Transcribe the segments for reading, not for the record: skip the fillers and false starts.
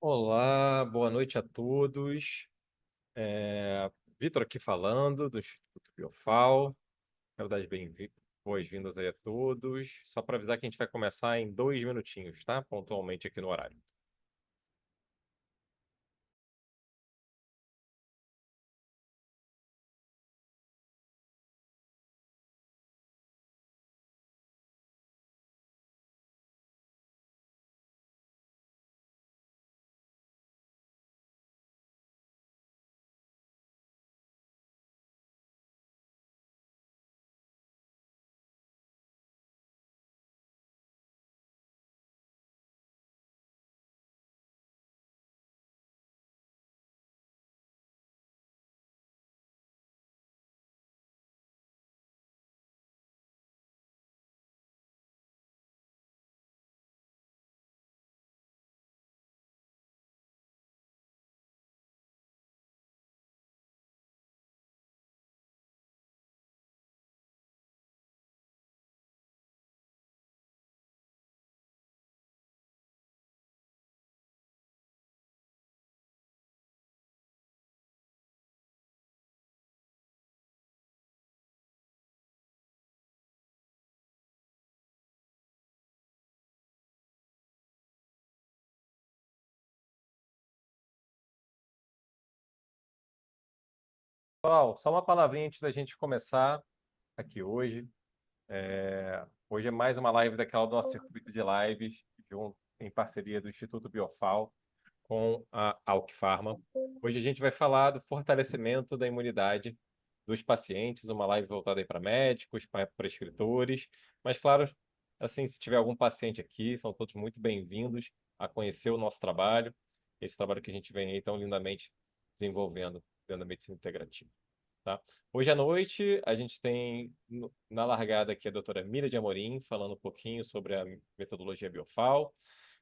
Olá, boa noite a todos. Vitor aqui falando do Instituto Biofal. Quero dar as boas-vindas aí a todos. Só para avisar que a gente vai começar em 2 minutinhos, tá? Pontualmente aqui no horário. Pessoal, só uma palavrinha antes da gente começar aqui hoje. Hoje é mais uma live daquela do nosso circuito de lives, em parceria do Instituto Biofal com a Alck Pharma. Hoje a gente vai falar do fortalecimento da imunidade dos pacientes, uma live voltada aí para médicos, para prescritores, mas claro, assim, se tiver algum paciente aqui, são todos muito bem-vindos a conhecer o nosso trabalho, esse trabalho que a gente vem aí tão lindamente desenvolvendo dentro da medicina integrativa, tá? Hoje à noite a gente tem na largada aqui a doutora Mira de Amorim falando um pouquinho sobre a metodologia Biofal,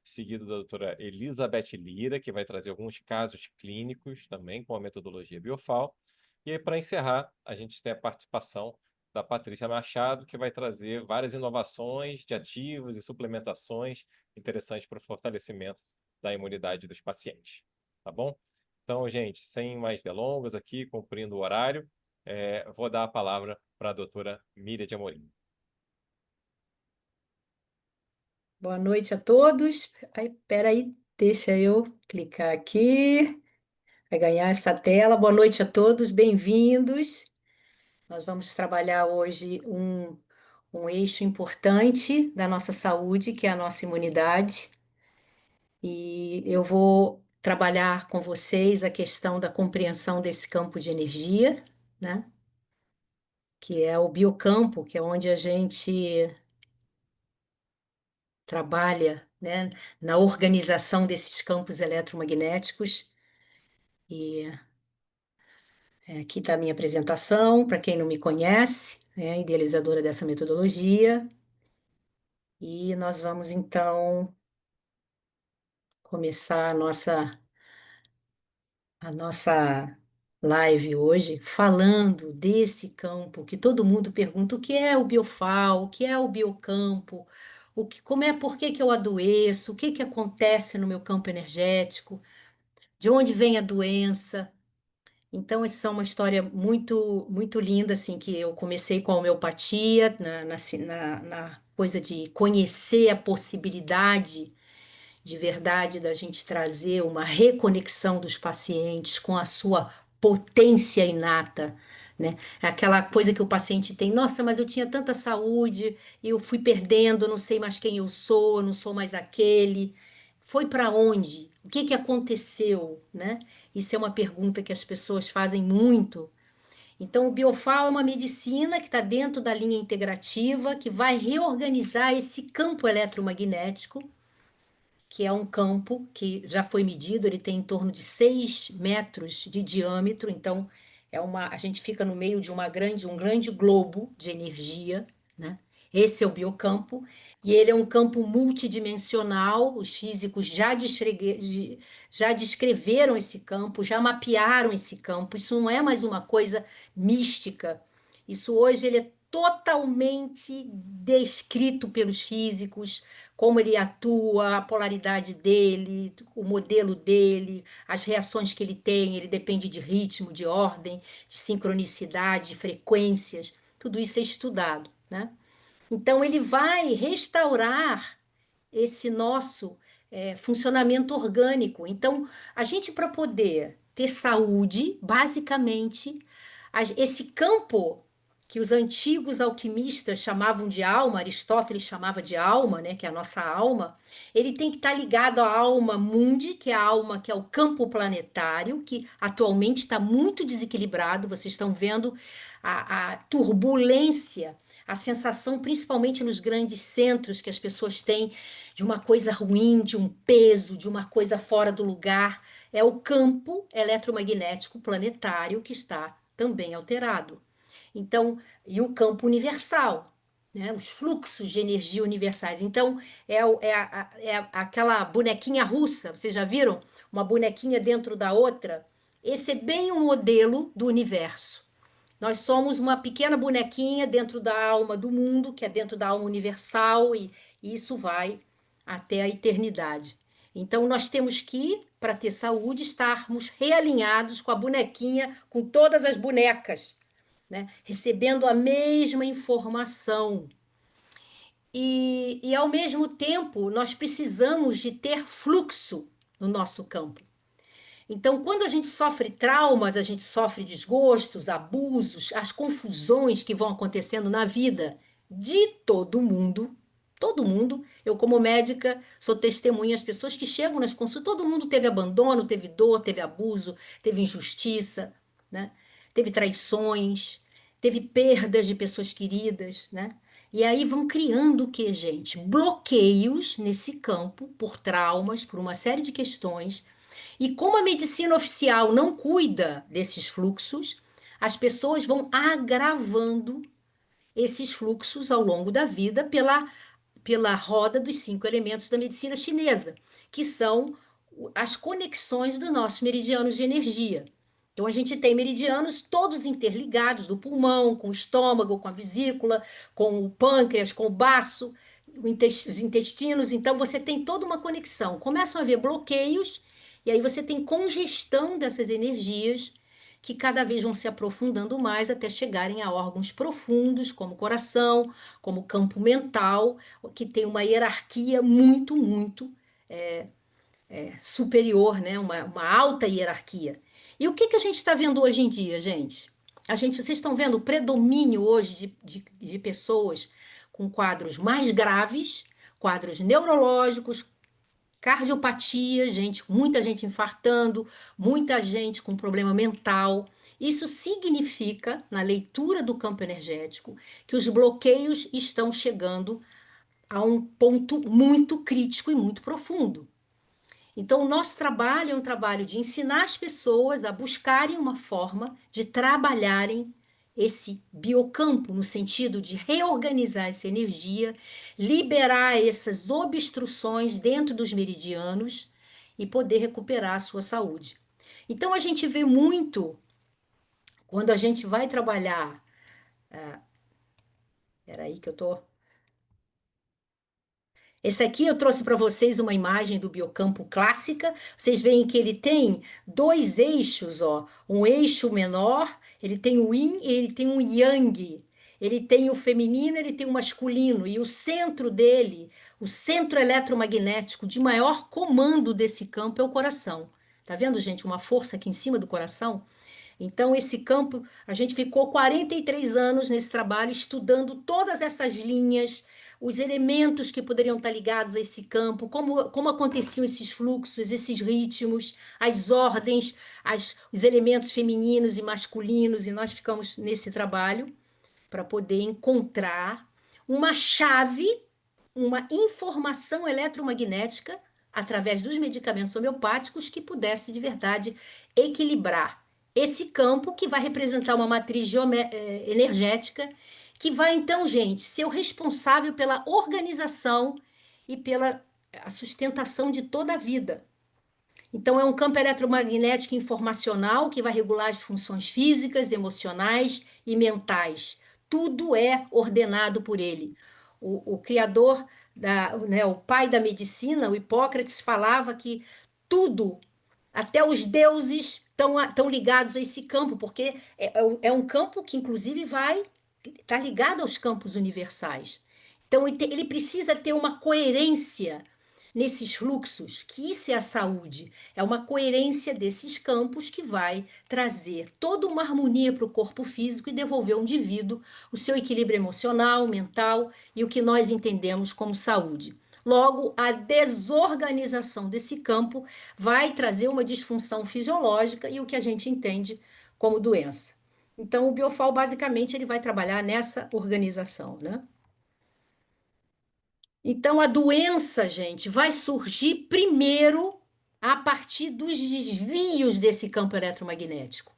seguido da doutora Elizabeth Lira, que vai trazer alguns casos clínicos também com a metodologia Biofal. E aí, para encerrar, a gente tem a participação da Patrícia Machado, que vai trazer várias inovações de ativos e suplementações interessantes para o fortalecimento da imunidade dos pacientes. Tá bom? Então, gente, sem mais delongas aqui, cumprindo o horário, vou dar a palavra para a doutora Miriam de Amorim. Boa noite a todos. Peraí, deixa eu clicar aqui para ganhar essa tela. Boa noite a todos, bem-vindos. Nós vamos trabalhar hoje um eixo importante da nossa saúde, que é a nossa imunidade. E eu vou trabalhar com vocês a questão da compreensão desse campo de energia, né? Que é o biocampo, que é onde a gente trabalha, né, na organização desses campos eletromagnéticos. E aqui está a minha apresentação, para quem não me conhece, né, idealizadora dessa metodologia. E nós vamos então começar a nossa live hoje falando desse campo que todo mundo pergunta o que é o biofal, o que é o biocampo, como é, por que que eu adoeço, o que que acontece no meu campo energético, de onde vem a doença. Então, essa é uma história muito, muito linda, assim, que eu comecei com a homeopatia, na coisa de conhecer a possibilidade de verdade da gente trazer uma reconexão dos pacientes com a sua potência inata, né? É aquela coisa que o paciente tem, nossa, mas eu tinha tanta saúde, e eu fui perdendo, eu não sei mais quem eu sou, eu não sou mais aquele. Foi para onde? O que que aconteceu, né? Isso é uma pergunta que as pessoas fazem muito. Então, o Biofal é uma medicina que está dentro da linha integrativa, que vai reorganizar esse campo eletromagnético, que é um campo que já foi medido, ele tem em torno de 6 metros de diâmetro, então a gente fica no meio de um grande globo de energia, né? Esse é o biocampo, e ele é um campo multidimensional, os físicos já descreveram esse campo, já mapearam esse campo, isso não é mais uma coisa mística, isso hoje ele é totalmente descrito pelos físicos, como ele atua, a polaridade dele, o modelo dele, as reações que ele depende de ritmo, de ordem, de sincronicidade, de frequências, tudo isso é estudado, né? Então, ele vai restaurar esse nosso funcionamento orgânico. Então, a gente, para poder ter saúde, basicamente, esse campo que os antigos alquimistas chamavam de alma, Aristóteles chamava de alma, né, que é a nossa alma, ele tem que estar ligado à alma mundi, que é a alma que é o campo planetário, que atualmente está muito desequilibrado. Vocês estão vendo a turbulência, a sensação, principalmente nos grandes centros, que as pessoas têm de uma coisa ruim, de um peso, de uma coisa fora do lugar. É o campo eletromagnético planetário que está também alterado. Então, e o campo universal, né? Os fluxos de energia universais. Então, aquela bonequinha russa, vocês já viram? Uma bonequinha dentro da outra. Esse é bem o modelo do universo. Nós somos uma pequena bonequinha dentro da alma do mundo, que é dentro da alma universal, e isso vai até a eternidade. Então, nós temos que, para ter saúde, estarmos realinhados com a bonequinha, com todas as bonecas, né? Recebendo a mesma informação. Ao mesmo tempo, nós precisamos de ter fluxo no nosso campo. Então, quando a gente sofre traumas, a gente sofre desgostos, abusos, as confusões que vão acontecendo na vida de todo mundo, eu como médica sou testemunha, as pessoas que chegam nas consultas, todo mundo teve abandono, teve dor, teve abuso, teve injustiça, né? Teve traições, teve perdas de pessoas queridas, né? E aí vão criando o que, gente? Bloqueios nesse campo por traumas, por uma série de questões, e como a medicina oficial não cuida desses fluxos, as pessoas vão agravando esses fluxos ao longo da vida pela roda dos 5 elementos da medicina chinesa, que são as conexões dos nossos meridianos de energia. Então, a gente tem meridianos todos interligados, do pulmão, com o estômago, com a vesícula, com o pâncreas, com o baço, os intestinos. Então, você tem toda uma conexão. Começam a haver bloqueios, e aí você tem congestão dessas energias que cada vez vão se aprofundando mais até chegarem a órgãos profundos, como o coração, como o campo mental, que tem uma hierarquia muito superior, né? Uma alta hierarquia. E o que que a gente está vendo hoje em dia, gente? Vocês estão vendo o predomínio hoje de pessoas com quadros mais graves, quadros neurológicos, cardiopatia, gente, muita gente infartando, muita gente com problema mental. Isso significa, na leitura do campo energético, que os bloqueios estão chegando a um ponto muito crítico e muito profundo. Então, o nosso trabalho é um trabalho de ensinar as pessoas a buscarem uma forma de trabalharem esse biocampo, no sentido de reorganizar essa energia, liberar essas obstruções dentro dos meridianos e poder recuperar a sua saúde. Então, a gente vê muito, quando a gente vai trabalhar. Peraí, que eu tô. Esse aqui eu trouxe para vocês uma imagem do biocampo clássica. Vocês veem que ele tem dois eixos, ó, um eixo menor, ele tem o yin e ele tem o yang. Ele tem o feminino, ele tem o masculino e o centro dele, o centro eletromagnético de maior comando desse campo é o coração. Tá vendo, gente, uma força aqui em cima do coração? Então, esse campo, a gente ficou 43 anos nesse trabalho, estudando todas essas linhas, os elementos que poderiam estar ligados a esse campo, como aconteciam esses fluxos, esses ritmos, as ordens, os elementos femininos e masculinos, e nós ficamos nesse trabalho para poder encontrar uma chave, uma informação eletromagnética através dos medicamentos homeopáticos que pudesse de verdade equilibrar esse campo que vai representar uma matriz energética que vai então, gente, ser o responsável pela organização e pela a sustentação de toda a vida. Então, é um campo eletromagnético informacional que vai regular as funções físicas, emocionais e mentais. Tudo é ordenado por ele. O Criador né, o pai da medicina, o Hipócrates, falava que tudo, até os deuses, estão ligados a esse campo, porque é um campo que, inclusive, vai estar ligado aos campos universais. Então, ele precisa ter uma coerência nesses fluxos, que isso é a saúde, é uma coerência desses campos que vai trazer toda uma harmonia para o corpo físico e devolver ao indivíduo o seu equilíbrio emocional, mental e o que nós entendemos como saúde. Logo, a desorganização desse campo vai trazer uma disfunção fisiológica e o que a gente entende como doença. Então, o Biofal, basicamente, ele vai trabalhar nessa organização, né? Então, a doença, gente, vai surgir primeiro a partir dos desvios desse campo eletromagnético.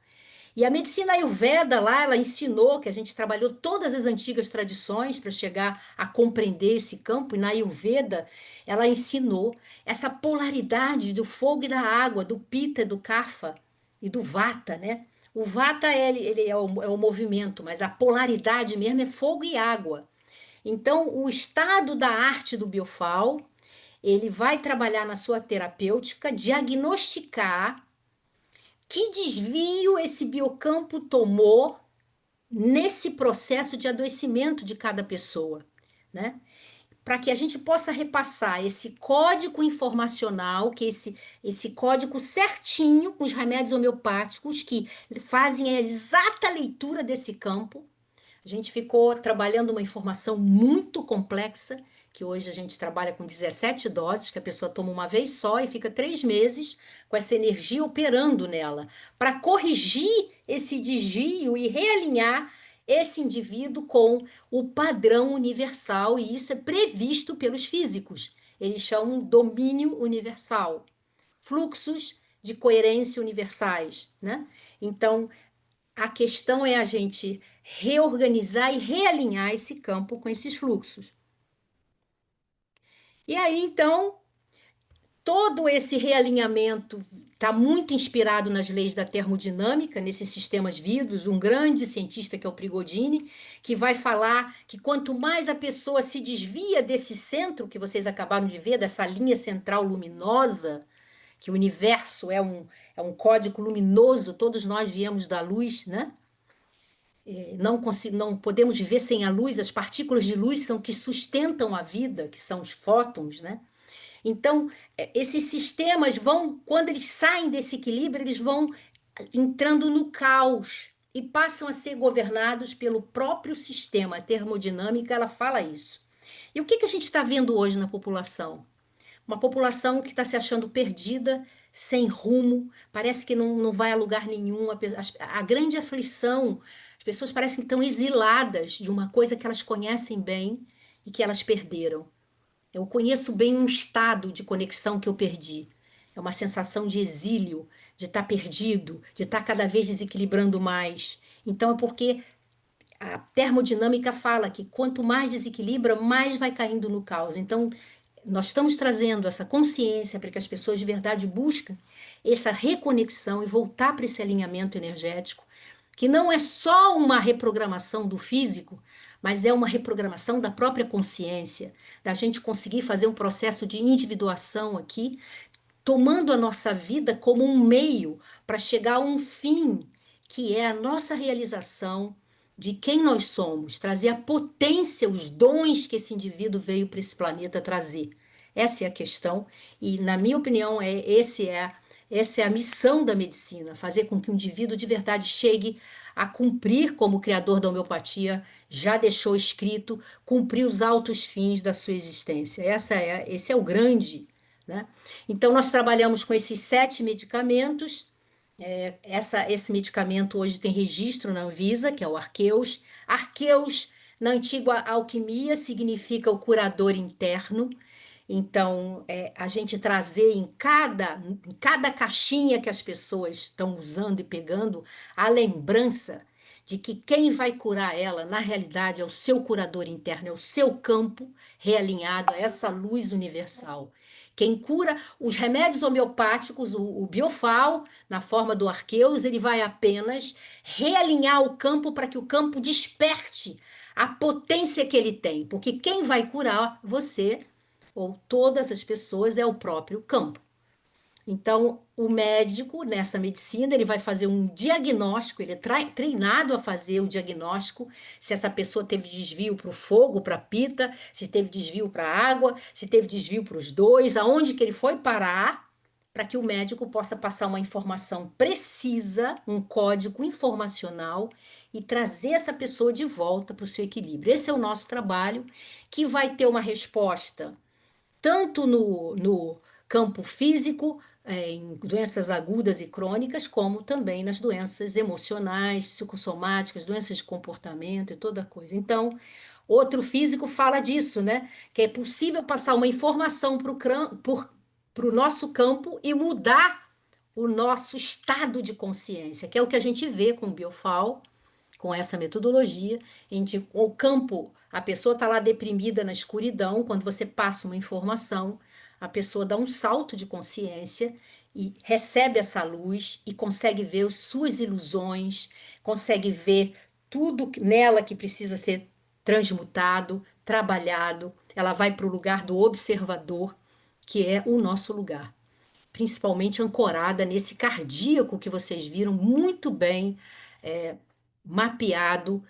E a medicina Ayurveda lá, ela ensinou que a gente trabalhou todas as antigas tradições para chegar a compreender esse campo, e na Ayurveda ela ensinou essa polaridade do fogo e da água, do Pitta, do Kapha e do Vata, né? O Vata ele é o movimento, mas a polaridade mesmo é fogo e água. Então, o estado da arte do Biofal, ele vai trabalhar na sua terapêutica, diagnosticar que desvio esse biocampo tomou nesse processo de adoecimento de cada pessoa, né? Para que a gente possa repassar esse código informacional, que esse código certinho com os remédios homeopáticos que fazem a exata leitura desse campo. A gente ficou trabalhando uma informação muito complexa, que hoje a gente trabalha com 17 doses, que a pessoa toma uma vez só e fica 3 meses com essa energia operando nela, para corrigir esse desvio e realinhar esse indivíduo com o padrão universal, e isso é previsto pelos físicos. Eles chamam domínio universal, fluxos de coerência universais, né? Então, a questão é a gente reorganizar e realinhar esse campo com esses fluxos. E aí, então, todo esse realinhamento está muito inspirado nas leis da termodinâmica, nesses sistemas vivos, um grande cientista que é o Prigodini, que vai falar que quanto mais a pessoa se desvia desse centro que vocês acabaram de ver, dessa linha central luminosa, que o universo é um código luminoso, todos nós viemos da luz, né? Não podemos viver sem a luz, as partículas de luz são que sustentam a vida, que são os fótons, né? Então, esses sistemas vão, quando eles saem desse equilíbrio, eles vão entrando no caos e passam a ser governados pelo próprio sistema. A termodinâmica, ela fala isso. E o que que a gente está vendo hoje na população? Uma população que está se achando perdida, sem rumo, parece que não vai a lugar nenhum. A grande aflição, as pessoas parecem que estão exiladas de uma coisa que elas conhecem bem e que elas perderam. Eu conheço bem um estado de conexão que eu perdi. É uma sensação de exílio, de estar perdido, de estar cada vez desequilibrando mais. Então é porque a termodinâmica fala que quanto mais desequilibra, mais vai caindo no caos. Então, nós estamos trazendo essa consciência para que as pessoas de verdade busquem essa reconexão e voltar para esse alinhamento energético, que não é só uma reprogramação do físico, mas é uma reprogramação da própria consciência, da gente conseguir fazer um processo de individuação aqui, tomando a nossa vida como um meio para chegar a um fim, que é a nossa realização de quem nós somos, trazer a potência, os dons que esse indivíduo veio para esse planeta trazer. Essa é a questão, e na minha opinião, essa é a missão da medicina, fazer com que o indivíduo de verdade chegue a cumprir, como o criador da homeopatia já deixou escrito, cumprir os altos fins da sua existência. Esse é o grande, né? Então, nós trabalhamos com esses 7 medicamentos. Esse medicamento hoje tem registro na Anvisa, que é o Arqueus. Arqueus, na antiga alquimia, significa o curador interno. Então, a gente trazer em cada caixinha que as pessoas estão usando e pegando, a lembrança de que quem vai curar ela, na realidade, é o seu curador interno, é o seu campo realinhado a essa luz universal, Quem cura os remédios homeopáticos, o Biofal, na forma do Arqueus, ele vai apenas realinhar o campo para que o campo desperte a potência que ele tem, porque quem vai curar você ou todas as pessoas é o próprio campo. Então, o médico, nessa medicina, ele vai fazer um diagnóstico, ele é treinado a fazer o diagnóstico, se essa pessoa teve desvio para o fogo, para a pita, se teve desvio para a água, se teve desvio para os dois, aonde que ele foi parar, para que o médico possa passar uma informação precisa, um código informacional e trazer essa pessoa de volta para o seu equilíbrio. Esse é o nosso trabalho, que vai ter uma resposta tanto no campo físico, em doenças agudas e crônicas, como também nas doenças emocionais, psicossomáticas, doenças de comportamento e toda coisa. Então, outro físico fala disso, né? Que é possível passar uma informação para o nosso campo e mudar o nosso estado de consciência, que é o que a gente vê com o Biofal, com essa metodologia, o campo, a pessoa está lá deprimida na escuridão, quando você passa uma informação, a pessoa dá um salto de consciência e recebe essa luz e consegue ver as suas ilusões, consegue ver tudo nela que precisa ser transmutado, trabalhado. Ela vai para o lugar do observador, que é o nosso lugar, principalmente ancorada nesse cardíaco que vocês viram muito bem é, mapeado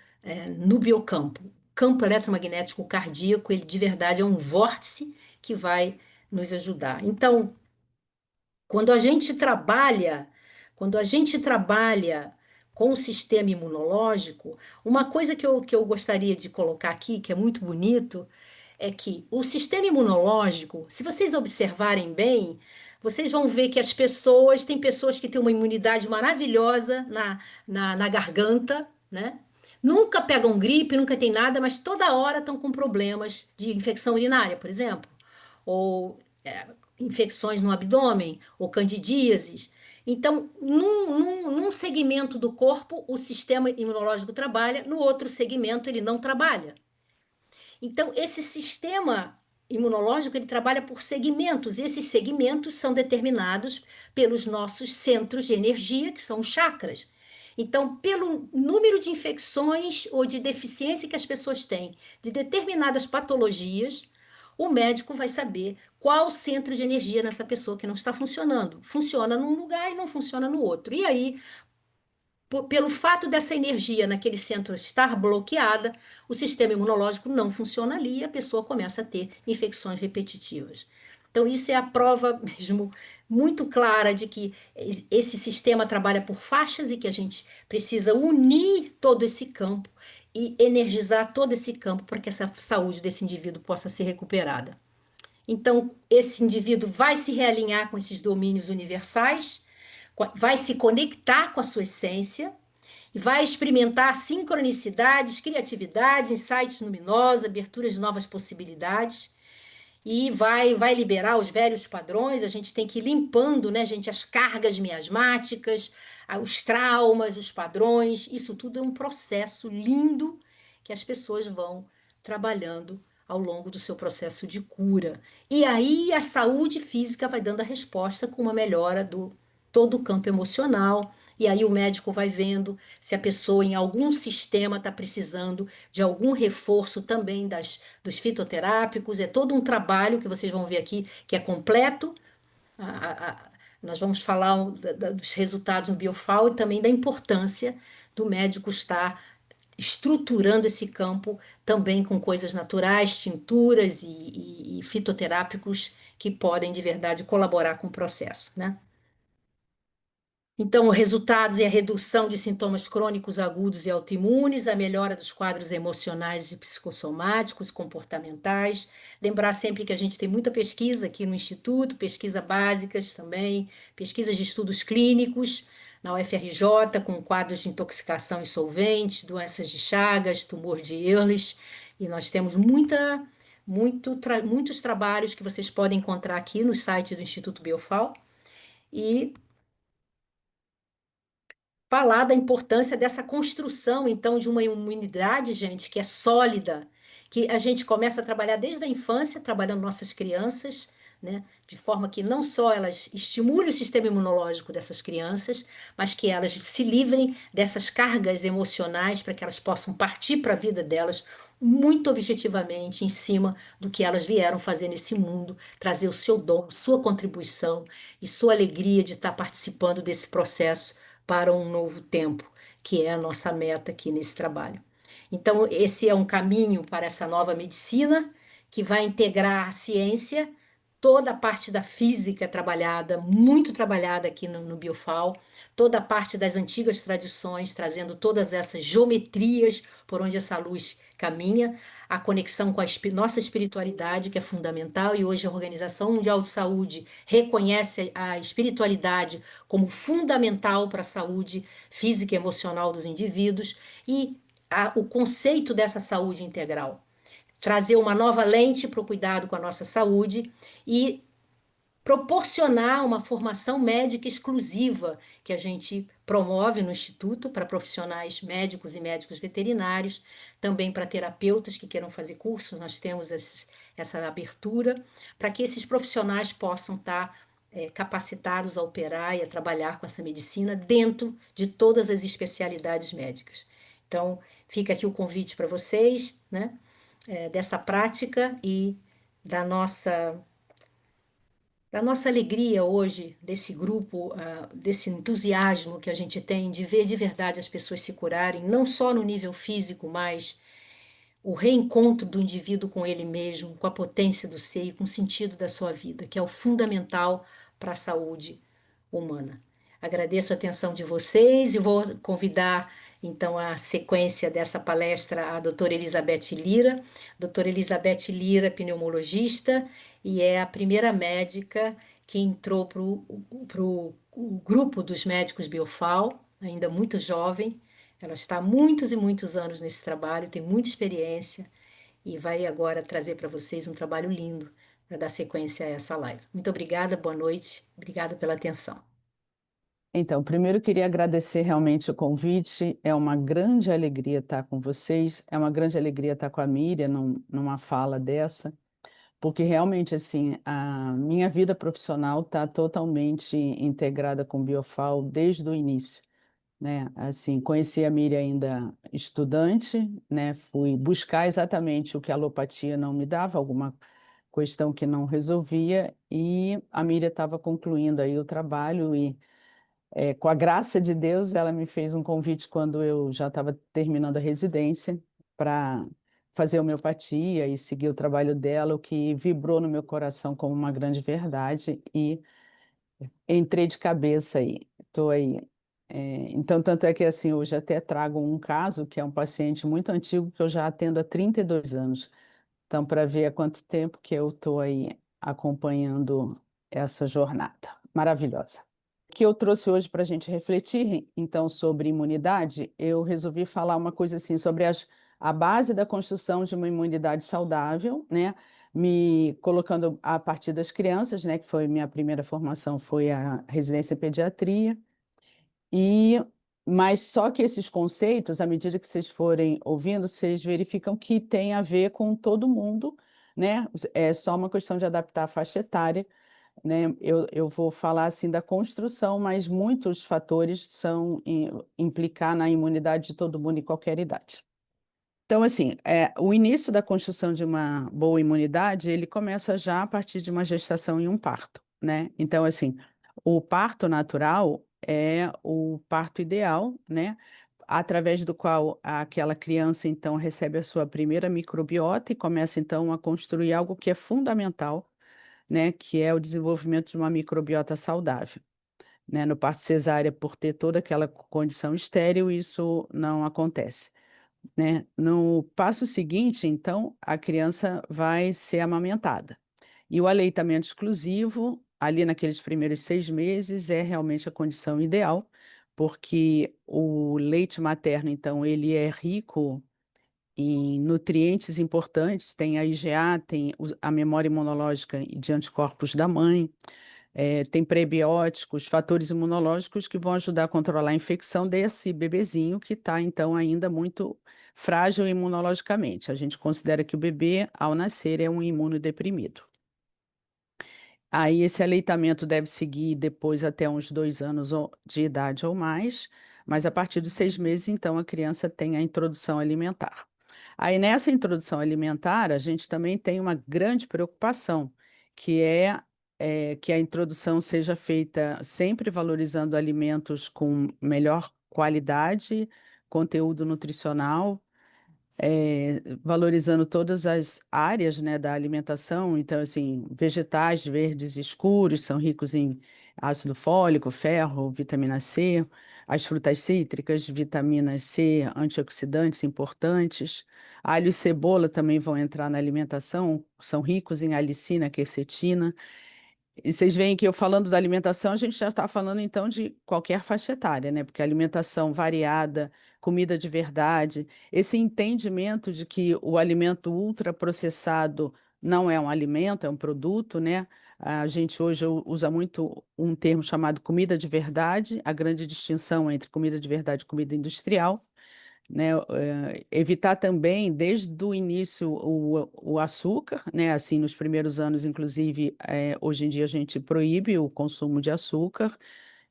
no biocampo. Campo eletromagnético cardíaco, ele de verdade é um vórtice que vai nos ajudar. Então, quando a gente trabalha, quando a gente trabalha com o sistema imunológico, uma coisa que eu gostaria de colocar aqui, que é muito bonito, é que o sistema imunológico, se vocês observarem bem, vocês vão ver que as pessoas, tem pessoas que têm uma imunidade maravilhosa na garganta, né? Nunca pegam gripe, nunca tem nada, mas toda hora estão com problemas de infecção urinária, por exemplo, ou infecções no abdômen, ou candidíases. Então, num segmento do corpo, o sistema imunológico trabalha, no outro segmento, ele não trabalha. Então, esse sistema imunológico ele trabalha por segmentos, e esses segmentos são determinados pelos nossos centros de energia, que são os chakras. Então, pelo número de infecções ou de deficiência que as pessoas têm de determinadas patologias, o médico vai saber qual centro de energia nessa pessoa que não está funcionando. Funciona num lugar e não funciona no outro. E aí, pelo fato dessa energia naquele centro estar bloqueada, o sistema imunológico não funciona ali e a pessoa começa a ter infecções repetitivas. Então, isso é a prova mesmo muito clara de que esse sistema trabalha por faixas e que a gente precisa unir todo esse campo e energizar todo esse campo para que essa saúde desse indivíduo possa ser recuperada. Então, esse indivíduo vai se realinhar com esses domínios universais, vai se conectar com a sua essência vai experimentar sincronicidades, criatividades, insights luminosos, aberturas de novas possibilidades e vai liberar os velhos padrões. A gente tem que ir limpando, né, gente, as cargas miasmáticas, os traumas, os padrões. Isso tudo é um processo lindo que as pessoas vão trabalhando ao longo do seu processo de cura. E aí a saúde física vai dando a resposta com uma melhora do todo o campo emocional. E aí o médico vai vendo se a pessoa em algum sistema está precisando de algum reforço também dos fitoterápicos. É todo um trabalho que vocês vão ver aqui que é completo. A- a- a- nós vamos falar dos resultados no Biofal e também da importância do médico estar estruturando esse campo também com coisas naturais, tinturas e fitoterápicos que podem de verdade colaborar com o processo, né? Então, os resultados é a redução de sintomas crônicos agudos e autoimunes, a melhora dos quadros emocionais e psicossomáticos, comportamentais. Lembrar sempre que a gente tem muita pesquisa aqui no Instituto, pesquisa básicas também, pesquisas de estudos clínicos na UFRJ, com quadros de intoxicação em solventes, doenças de Chagas, tumor de Ehrlich, e nós temos muitos trabalhos que vocês podem encontrar aqui no site do Instituto Biofal. E falar da importância dessa construção, então, de uma imunidade, gente, que é sólida, que a gente começa a trabalhar desde a infância, trabalhando nossas crianças, né? De forma que não só elas estimulem o sistema imunológico dessas crianças, mas que elas se livrem dessas cargas emocionais para que elas possam partir para a vida delas muito objetivamente em cima do que elas vieram fazer nesse mundo, trazer o seu dom, sua contribuição e sua alegria de estar participando desse processo para um novo tempo, que é a nossa meta aqui nesse trabalho. Então, esse é um caminho para essa nova medicina que vai integrar a ciência, toda a parte da física trabalhada, muito trabalhada aqui no Biofal, toda a parte das antigas tradições, trazendo todas essas geometrias por onde essa luz caminha, a conexão com a nossa espiritualidade, que é fundamental, e hoje a Organização Mundial de Saúde reconhece a espiritualidade como fundamental para a saúde física e emocional dos indivíduos, e o conceito dessa saúde integral. Trazer uma nova lente para o cuidado com a nossa saúde e proporcionar uma formação médica exclusiva que a gente promove no Instituto para profissionais médicos e médicos veterinários, também para terapeutas que queiram fazer cursos, nós temos essa abertura para que esses profissionais possam estar capacitados a operar e a trabalhar com essa medicina dentro de todas as especialidades médicas. Então, fica aqui o convite para vocês, né, dessa prática e da nossa alegria hoje, desse grupo, desse entusiasmo que a gente tem de ver de verdade as pessoas se curarem, não só no nível físico, mas o reencontro do indivíduo com ele mesmo, com a potência do ser e com o sentido da sua vida, que é o fundamental para a saúde humana. Agradeço a atenção de vocês e vou convidar então a sequência dessa palestra a doutora Elizabeth Lira. Doutora Elizabeth Lira, pneumologista, e é a primeira médica que entrou para o grupo dos médicos Biofal, ainda muito jovem. Ela está há muitos e muitos anos nesse trabalho, tem muita experiência e vai agora trazer para vocês um trabalho lindo para dar sequência a essa live. Muito obrigada, boa noite, obrigada pela atenção. Então, primeiro eu queria agradecer realmente o convite. É uma grande alegria estar com vocês. É uma grande alegria estar com a Miriam numa fala dessa, porque realmente assim a minha vida profissional está totalmente integrada com o Biofal desde o início, né? Assim, conheci a Miriam ainda estudante, né? Fui buscar exatamente o que a alopatia não me dava, alguma questão que não resolvia, e a Miriam estava concluindo aí o trabalho e com a graça de Deus, ela me fez um convite quando eu já estava terminando a residência para fazer homeopatia e seguir o trabalho dela, o que vibrou no meu coração como uma grande verdade e entrei de cabeça aí, estou aí. Então, tanto é que assim, hoje até trago um caso que é um paciente muito antigo que eu já atendo há 32 anos. Então, para ver há quanto tempo que eu estou aí acompanhando essa jornada maravilhosa. O que eu trouxe hoje para a gente refletir, então, sobre imunidade, eu resolvi falar uma coisa assim sobre a base da construção de uma imunidade saudável, né? Me colocando a partir das crianças, né? Que foi minha primeira formação, foi a residência em pediatria. E mas só que esses conceitos, à medida que vocês forem ouvindo, vocês verificam que tem a ver com todo mundo, né? É só uma questão de adaptar a faixa etária, né? Eu vou falar assim da construção, mas muitos fatores são implicar na imunidade de todo mundo em qualquer idade. Então, assim, o início da construção de uma boa imunidade, ele começa já a partir de uma gestação e um parto, né? Então, assim, o parto natural é o parto ideal, né? Através do qual aquela criança, então, recebe a sua primeira microbiota e começa, então, a construir algo que é fundamental, né? Que é o desenvolvimento de uma microbiota saudável, né? No parto cesárea, por ter toda aquela condição estéril, isso não acontece, né? No passo seguinte, então, a criança vai ser amamentada. E o aleitamento exclusivo, ali naqueles primeiros 6 meses, é realmente a condição ideal, porque o leite materno, então, ele é rico em nutrientes importantes, tem a IgA, tem a memória imunológica e de anticorpos da mãe, tem prebióticos, fatores imunológicos que vão ajudar a controlar a infecção desse bebezinho que está, então, ainda muito frágil imunologicamente. A gente considera que o bebê, ao nascer, é um imunodeprimido. Aí esse aleitamento deve seguir depois até uns 2 anos de idade ou mais, mas a partir dos 6 meses, então, a criança tem a introdução alimentar. Aí nessa introdução alimentar, a gente também tem uma grande preocupação, que é que a introdução seja feita sempre valorizando alimentos com melhor qualidade, conteúdo nutricional, valorizando todas as áreas, né, da alimentação. Então, assim, vegetais verdes escuros são ricos em ácido fólico, ferro, vitamina C, as frutas cítricas, vitamina C, antioxidantes importantes. Alho e cebola também vão entrar na alimentação, são ricos em alicina, quercetina. E vocês veem que eu falando da alimentação, a gente já está falando então de qualquer faixa etária, né? Porque alimentação variada, comida de verdade, esse entendimento de que o alimento ultraprocessado não é um alimento, é um produto, né? A gente hoje usa muito um termo chamado comida de verdade, a grande distinção entre comida de verdade e comida industrial, né? Evitar também, desde o início, o açúcar, né? Assim, nos primeiros anos, inclusive, hoje em dia a gente proíbe o consumo de açúcar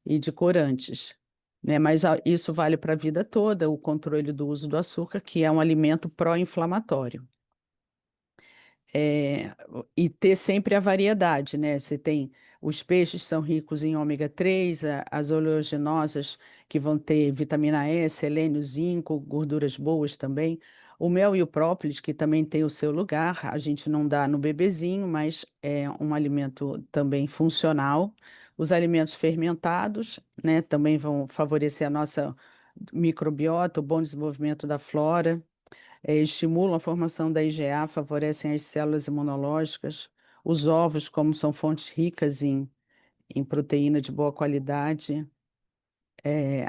e de corantes, né? Mas isso vale para a vida toda, o controle do uso do açúcar, que é um alimento pró-inflamatório. E ter sempre a variedade, né? Você tem os peixes são ricos em ômega 3, as oleaginosas que vão ter vitamina E, selênio, zinco, gorduras boas também. O mel e o própolis, que também tem o seu lugar, a gente não dá no bebezinho, mas é um alimento também funcional. Os alimentos fermentados, né, também vão favorecer a nossa microbiota, o bom desenvolvimento da flora, estimulam a formação da IgA, favorecem as células imunológicas. Os ovos, como são fontes ricas em proteína de boa qualidade,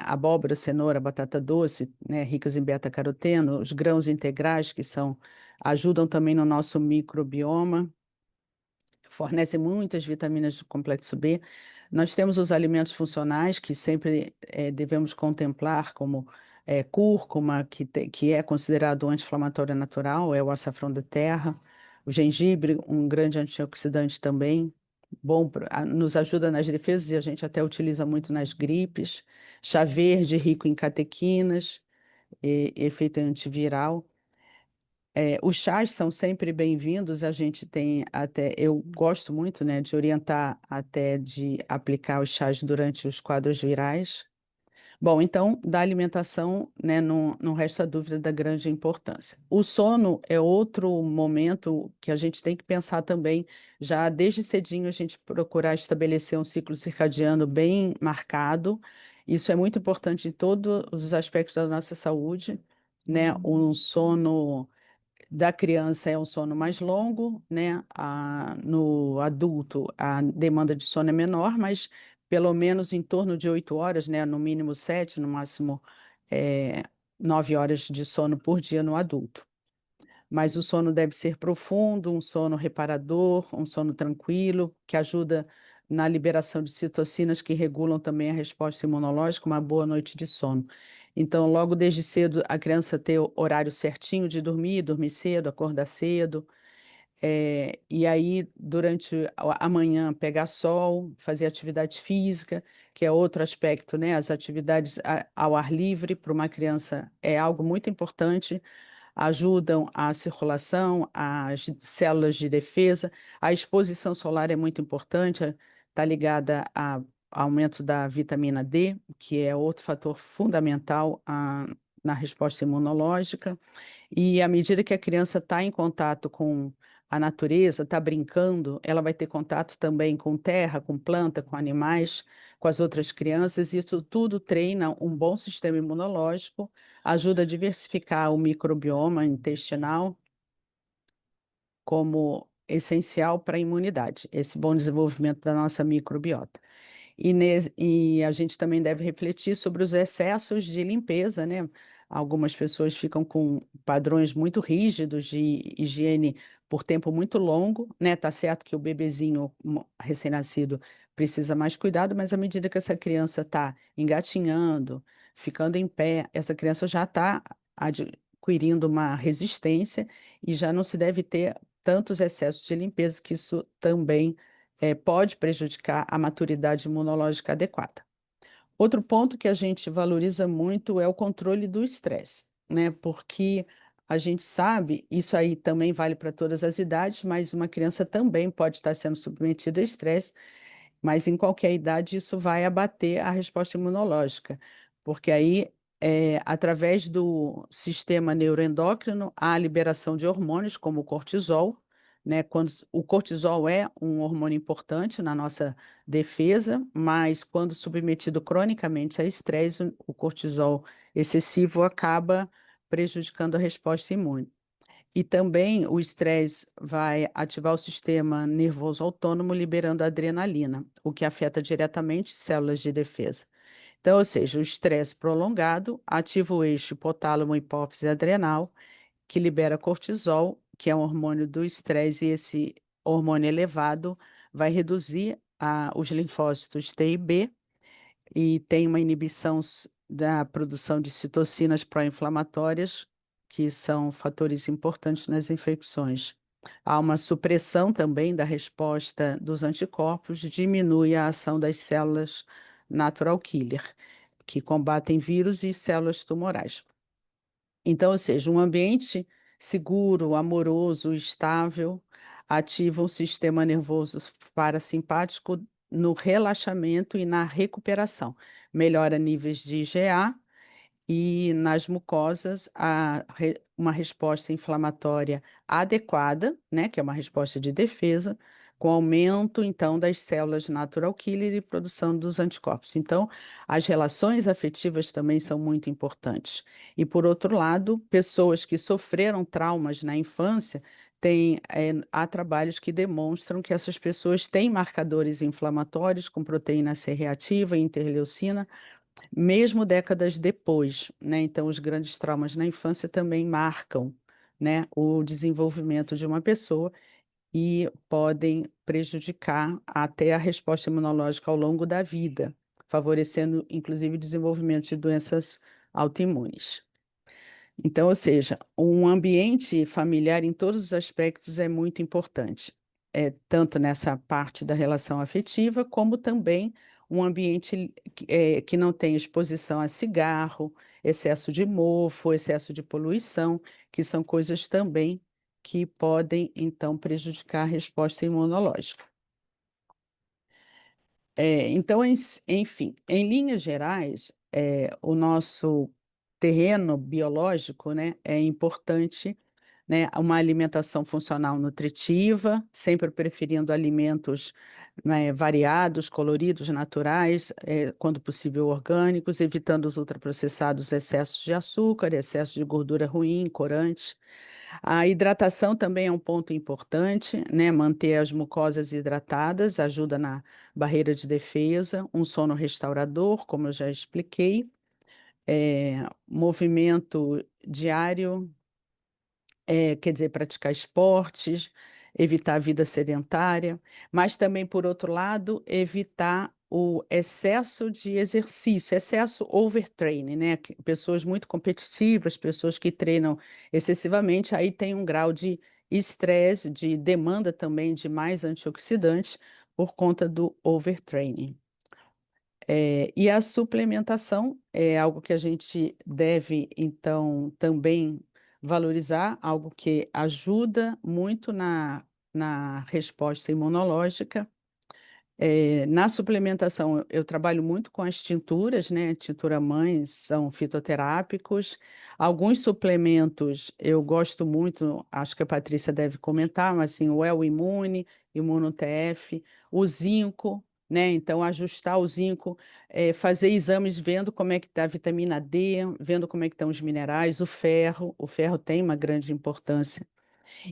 abóbora, cenoura, batata doce, né, ricas em beta-caroteno, os grãos integrais, ajudam também no nosso microbioma, fornece muitas vitaminas do complexo B. Nós temos os alimentos funcionais que sempre devemos contemplar, como cúrcuma, que é considerado um anti-inflamatório natural, é o açafrão da terra, o gengibre, um grande antioxidante também, bom, nos ajuda nas defesas e a gente até utiliza muito nas gripes. Chá verde, rico em catequinas, efeito antiviral. Os chás são sempre bem-vindos, a gente tem até, eu gosto muito, né, de orientar até de aplicar os chás durante os quadros virais. Bom, então, da alimentação, né, não resta dúvida da grande importância. O sono é outro momento que a gente tem que pensar também, já desde cedinho a gente procurar estabelecer um ciclo circadiano bem marcado. Isso é muito importante em todos os aspectos da nossa saúde, né? Um sono da criança é um sono mais longo, né? No adulto, a demanda de sono é menor, mas pelo menos em torno de 8 horas, né? No mínimo 7, no máximo 9 horas de sono por dia no adulto. Mas o sono deve ser profundo, um sono reparador, um sono tranquilo, que ajuda na liberação de citocinas que regulam também a resposta imunológica, uma boa noite de sono. Então, logo desde cedo, a criança ter o horário certinho de dormir, dormir cedo, acordar cedo. E aí, durante a manhã, pegar sol, fazer atividade física, que é outro aspecto, né? As atividades ao ar livre para uma criança é algo muito importante, ajudam a circulação, as células de defesa. A exposição solar é muito importante, está ligada ao aumento da vitamina D, que é outro fator fundamental na resposta imunológica. E à medida que a criança está em contato com a natureza, está brincando, ela vai ter contato também com terra, com planta, com animais, com as outras crianças, e isso tudo treina um bom sistema imunológico, ajuda a diversificar o microbioma intestinal como essencial para a imunidade, esse bom desenvolvimento da nossa microbiota. E a gente também deve refletir sobre os excessos de limpeza, né? Algumas pessoas ficam com padrões muito rígidos de higiene por tempo muito longo, né? Tá certo que o bebezinho recém-nascido precisa mais cuidado, mas à medida que essa criança está engatinhando, ficando em pé, essa criança já está adquirindo uma resistência e já não se deve ter tantos excessos de limpeza, que isso também pode prejudicar a maturidade imunológica adequada. Outro ponto que a gente valoriza muito é o controle do estresse, né? Porque a gente sabe, isso aí também vale para todas as idades, mas uma criança também pode estar sendo submetida a estresse, mas em qualquer idade isso vai abater a resposta imunológica, porque aí, através do sistema neuroendócrino, há a liberação de hormônios, como o cortisol, né? Quando o cortisol é um hormônio importante na nossa defesa, mas quando submetido cronicamente a estresse, o cortisol excessivo acaba prejudicando a resposta imune. E também o estresse vai ativar o sistema nervoso autônomo, liberando adrenalina, o que afeta diretamente células de defesa. Então, ou seja, o estresse prolongado ativa o eixo hipotálamo-hipófise adrenal, que libera cortisol, que é um hormônio do estresse, e esse hormônio elevado vai reduzir os linfócitos T e B, e tem uma inibição da produção de citocinas pró-inflamatórias, que são fatores importantes nas infecções. Há uma supressão também da resposta dos anticorpos, diminui a ação das células natural killer, que combatem vírus e células tumorais. Então, ou seja, um ambiente seguro, amoroso, estável, ativa o sistema nervoso parasimpático no relaxamento e na recuperação. Melhora níveis de IgA e nas mucosas uma resposta inflamatória adequada, né, que é uma resposta de defesa, com aumento então das células natural killer e produção dos anticorpos. Então, as relações afetivas também são muito importantes. E por outro lado, pessoas que sofreram traumas na infância há trabalhos que demonstram que essas pessoas têm marcadores inflamatórios com proteína C reativa e interleucina, mesmo décadas depois, né? Então, os grandes traumas na infância também marcam, né, o desenvolvimento de uma pessoa e podem prejudicar até a resposta imunológica ao longo da vida, favorecendo, inclusive, o desenvolvimento de doenças autoimunes. Então, ou seja, um ambiente familiar em todos os aspectos é muito importante, tanto nessa parte da relação afetiva, como também um ambiente que não tem exposição a cigarro, excesso de mofo, excesso de poluição, que são coisas também que podem, então, prejudicar a resposta imunológica. Então, enfim, em linhas gerais, o nosso terreno biológico, né, é importante, né, uma alimentação funcional nutritiva, sempre preferindo alimentos, né, variados, coloridos, naturais, quando possível orgânicos, evitando os ultraprocessados, excessos de açúcar, excesso de gordura ruim, corantes. A hidratação também é um ponto importante, né? Manter as mucosas hidratadas ajuda na barreira de defesa, um sono restaurador, como eu já expliquei, movimento diário, quer dizer, praticar esportes, evitar a vida sedentária, mas também, por outro lado, evitar o excesso de exercício, excesso overtraining, né? Pessoas muito competitivas, pessoas que treinam excessivamente, aí tem um grau de estresse, de demanda também de mais antioxidantes por conta do overtraining. E a suplementação é algo que a gente deve, então, também valorizar, algo que ajuda muito na resposta imunológica. Na suplementação, eu trabalho muito com as tinturas, né? Tintura mãe são fitoterápicos. Alguns suplementos eu gosto muito, acho que a Patrícia deve comentar, mas assim, o El Imune, Imuno TF, o zinco, né? Então, ajustar o zinco, fazer exames vendo como é que está a vitamina D, vendo como é que estão os minerais, o ferro tem uma grande importância.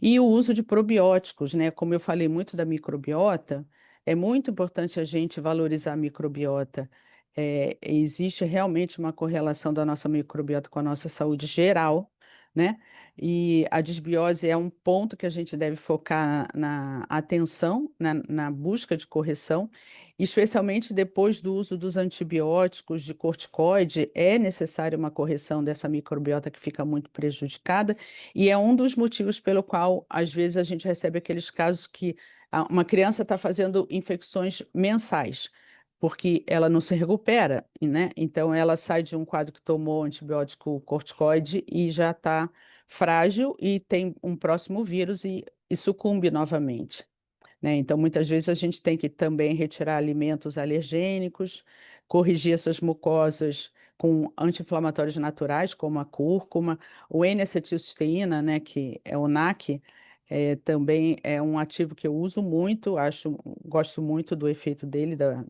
E o uso de probióticos, né? Como eu falei muito da microbiota, é muito importante a gente valorizar a microbiota. Existe realmente uma correlação da nossa microbiota com a nossa saúde geral, né? E a disbiose é um ponto que a gente deve focar na atenção, na busca de correção, especialmente depois do uso dos antibióticos, de corticoide, é necessária uma correção dessa microbiota que fica muito prejudicada, e é um dos motivos pelo qual, às vezes, a gente recebe aqueles casos que uma criança está fazendo infecções mensais, porque ela não se recupera, né? Então, ela sai de um quadro que tomou antibiótico corticoide e já está frágil e tem um próximo vírus e sucumbe novamente, né? Então, muitas vezes a gente tem que também retirar alimentos alergênicos, corrigir essas mucosas com anti-inflamatórios naturais, como a cúrcuma, o N-acetilcisteína, né, que é o NAC, também é um ativo que eu uso muito, gosto muito do efeito dele, da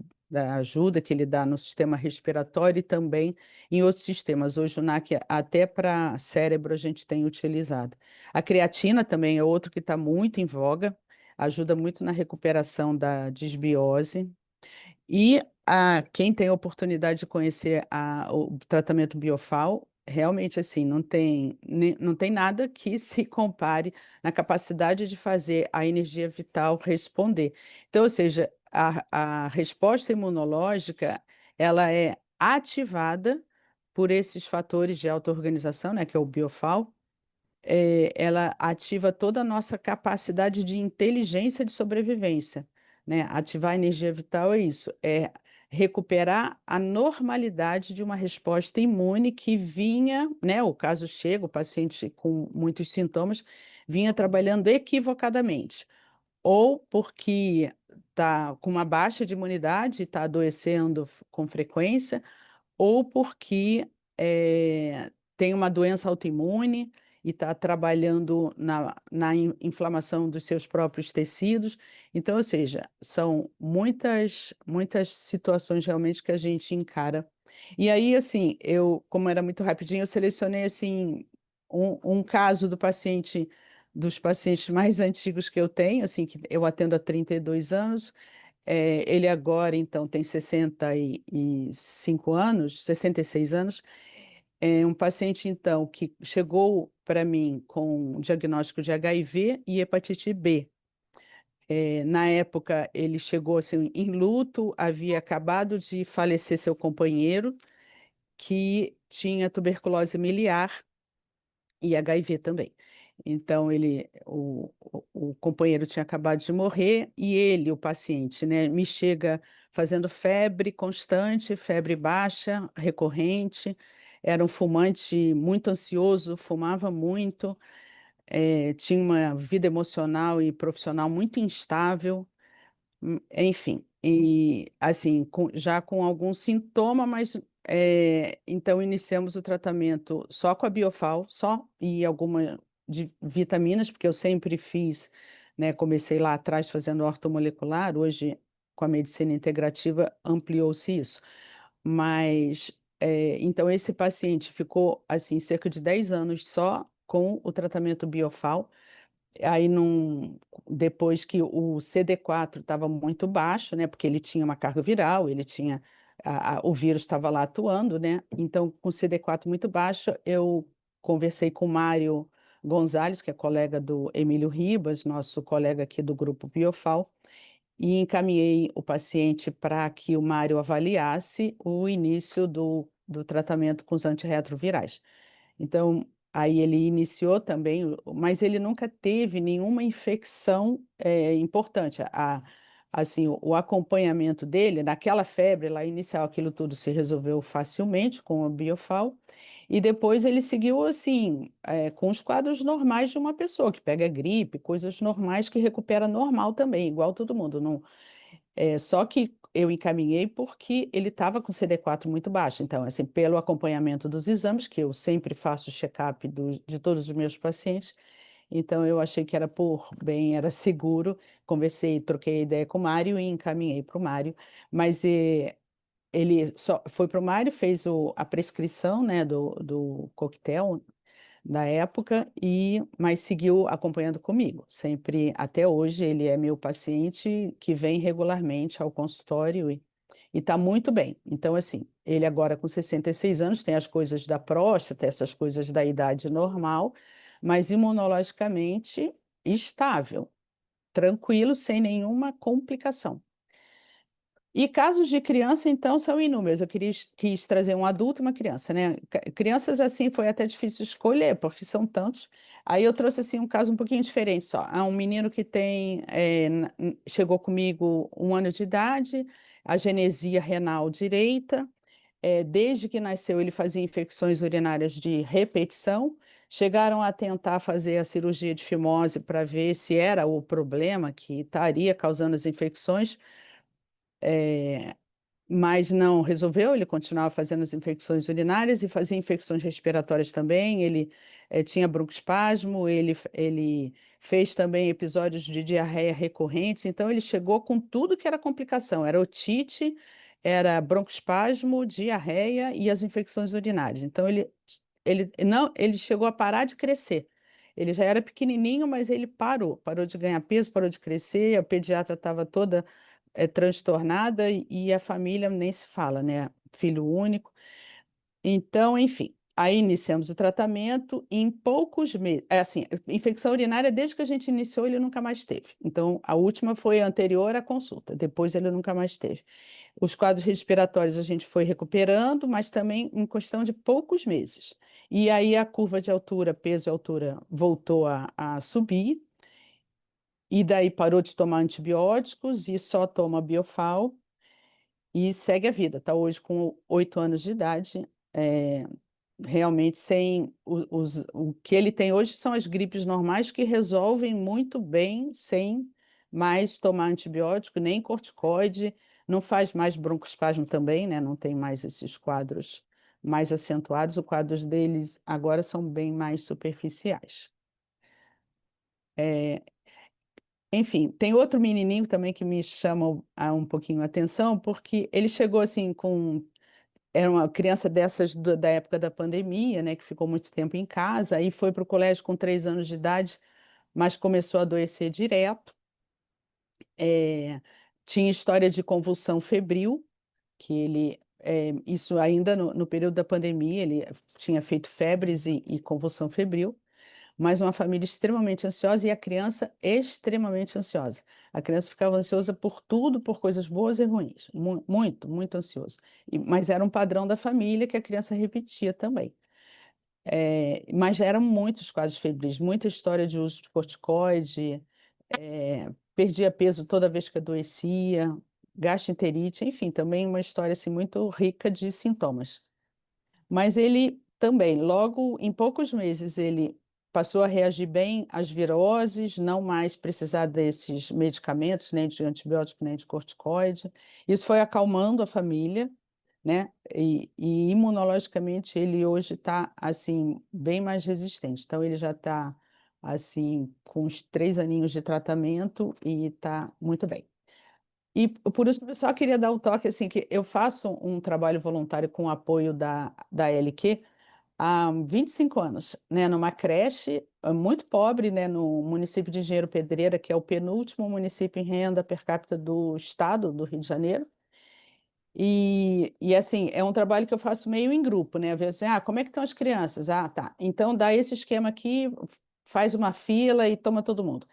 ajuda que ele dá no sistema respiratório e também em outros sistemas. Hoje o NAC até para cérebro a gente tem utilizado. A creatina também é outro que está muito em voga, ajuda muito na recuperação da disbiose. E quem tem a oportunidade de conhecer o tratamento Biofal, realmente assim, não tem nada que se compare na capacidade de fazer a energia vital responder. Então, ou seja, a resposta imunológica, ela é ativada por esses fatores de auto-organização, né, que é o Biofal, ela ativa toda a nossa capacidade de inteligência de sobrevivência, né? Ativar a energia vital é isso, é recuperar a normalidade de uma resposta imune que vinha, né? O caso chega, o paciente com muitos sintomas, vinha trabalhando equivocadamente, ou porque está com uma baixa de imunidade, está adoecendo com frequência, ou porque tem uma doença autoimune e está trabalhando na inflamação dos seus próprios tecidos. Então, ou seja, são muitas situações realmente que a gente encara. E aí, assim, como era muito rapidinho, eu selecionei assim um caso dos pacientes mais antigos que eu tenho, assim, que eu atendo há 32 anos. Ele agora, então, tem 65 anos, 66 anos. É um paciente, então, que chegou para mim com diagnóstico de HIV e hepatite B. Na época, ele chegou assim, em luto, havia acabado de falecer seu companheiro, que tinha tuberculose miliar e HIV também. Então, o companheiro tinha acabado de morrer e ele, o paciente, né, me chega fazendo febre constante, febre baixa, recorrente, era um fumante muito ansioso, fumava muito, tinha uma vida emocional e profissional muito instável. Enfim, e assim, já com algum sintoma, mas então iniciamos o tratamento só com a Biofal, só, e alguma de vitaminas, porque eu sempre fiz, né, comecei lá atrás fazendo ortomolecular, hoje com a medicina integrativa ampliou-se isso. Mas, então esse paciente ficou, assim, cerca de 10 anos só com o tratamento Biofal, aí depois que o CD4 estava muito baixo, né? Porque ele tinha uma carga viral, ele tinha o vírus estava lá atuando, né? Então, com o CD4 muito baixo, eu conversei com o Mário Gonzalez, que é colega do Emílio Ribas, nosso colega aqui do grupo Biofal, e encaminhei o paciente para que o Mário avaliasse o início do tratamento com os antirretrovirais. Então, aí ele iniciou também, mas ele nunca teve nenhuma infecção importante. Assim, o acompanhamento dele, naquela febre lá inicial, aquilo tudo se resolveu facilmente com o Biofal, e depois ele seguiu assim, com os quadros normais de uma pessoa que pega gripe, coisas normais que recupera normal também, igual todo mundo. Não, só que eu encaminhei porque ele estava com CD4 muito baixo. Então, assim, pelo acompanhamento dos exames, que eu sempre faço check-up de todos os meus pacientes, então eu achei que era por bem, era seguro. Conversei, troquei ideia com o Mário e encaminhei para o Mário. Mas ele só foi para o Mário, fez a prescrição, né, do coquetel da época, mas seguiu acompanhando comigo. Sempre, até hoje, ele é meu paciente que vem regularmente ao consultório e está muito bem. Então, assim, Ele agora com 66 anos tem as coisas da próstata, essas coisas da idade normal, mas imunologicamente estável, tranquilo, sem nenhuma complicação. E casos de criança, então, são inúmeros. Eu quis trazer um adulto e uma criança, né? Crianças, assim, foi até difícil escolher, porque são tantos. Aí eu trouxe, assim, um caso um pouquinho diferente só. Há um menino que chegou comigo 1 ano de idade, agenesia renal direita. Desde que nasceu, ele fazia infecções urinárias de repetição. Chegaram a tentar fazer a cirurgia de fimose para ver se era o problema que estaria causando as infecções, mas não resolveu. Ele continuava fazendo as infecções urinárias e fazia infecções respiratórias também. Ele tinha broncoespasmo, ele fez também episódios de diarreia recorrentes. Então, ele chegou com tudo que era complicação: era otite, era broncoespasmo, diarreia e as infecções urinárias. Então, ele chegou a parar de crescer. Ele já era pequenininho, mas ele parou de ganhar peso, parou de crescer. A pediatra estava toda transtornada e a família nem se fala, né? Filho único. Então, enfim, aí iniciamos o tratamento e em poucos meses, assim, infecção urinária, desde que a gente iniciou, ele nunca mais teve. Então, a última foi anterior à consulta, depois ele nunca mais teve. Os quadros respiratórios a gente foi recuperando, mas também em questão de poucos meses. E aí a curva de altura, peso e altura voltou a subir, e daí parou de tomar antibióticos e só toma Biofal e segue a vida. Está hoje com 8 anos de idade, realmente sem o que ele tem hoje são as gripes normais que resolvem muito bem sem mais tomar antibiótico, nem corticoide, não faz mais broncoespasmo também, né? Não tem mais esses quadros mais acentuados. Os quadros deles agora são bem mais superficiais. Enfim, tem outro menininho também que me chama um pouquinho a atenção, porque ele chegou assim com. Era uma criança dessas da época da pandemia, né, que ficou muito tempo em casa, aí foi para o colégio com 3 anos de idade, mas começou a adoecer direto. É, tinha história de convulsão febril, que isso ainda no período da pandemia, ele tinha feito febres e convulsão febril, mas uma família extremamente ansiosa e a criança extremamente ansiosa. A criança ficava ansiosa por tudo, por coisas boas e ruins, muito, muito ansioso. Mas era um padrão da família que a criança repetia também. Mas eram muitos quadros febris, muita história de uso de corticoide, perdia peso toda vez que adoecia, gastroenterite, enfim, também uma história assim, muito rica de sintomas. Mas ele também, logo em poucos meses, ele passou a reagir bem às viroses, não mais precisar desses medicamentos, nem de antibiótico, nem de corticoide. Isso foi acalmando a família, né? E imunologicamente ele hoje está assim bem mais resistente. Então ele já está assim com uns 3 aninhos de tratamento e está muito bem. E por isso eu só queria dar o toque assim que eu faço um trabalho voluntário com o apoio da LQ há 25 anos, né, numa creche muito pobre, né, no município de Engenheiro Pedreira, que é o penúltimo município em renda per capita do estado do Rio de Janeiro. E assim, é um trabalho que eu faço meio em grupo, né? Ver assim, como é que estão as crianças? Ah, tá. Então dá esse esquema aqui, faz uma fila e toma todo mundo.